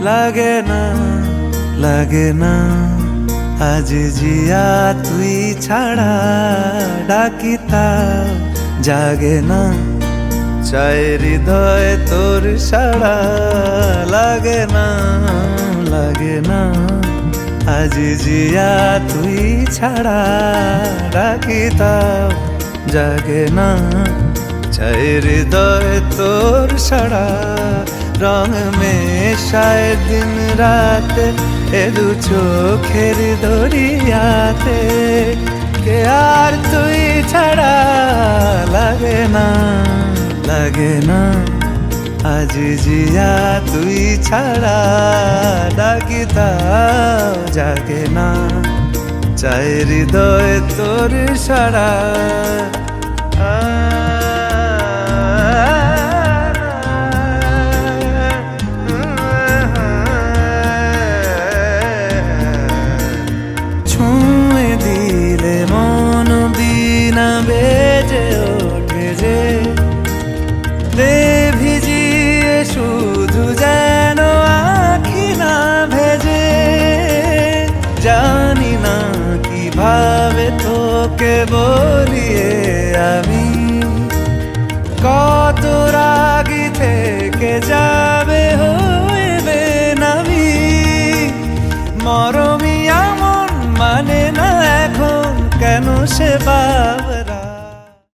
লাগে না লাগে না আজ জিয়া তুই ছাড়া ডাকিতা জাগে না চায় হৃদয় তোর সাড়া লাগে না আজ জিয়া তুই ছাড়া ডাকিতা জাগে না চায় হৃদয় তোর সাড়া রং মেশায় দিন রাত এ দু চোখের দরিয়াতে কে আর তুই ছাড়া লাগে না আজ জিয়া তুই ছাড়া ডাকিতা জাগে না চায় হৃদয় তোর সাড়া ছুঁয়ে দিলে মন বিনা বেজে ওঠে যে ভিজিয়ে শুধু যেন আখি না ভেজে জানি না কিভাবে তোকে বলিয়ে আমি কত রাগি থেকে যা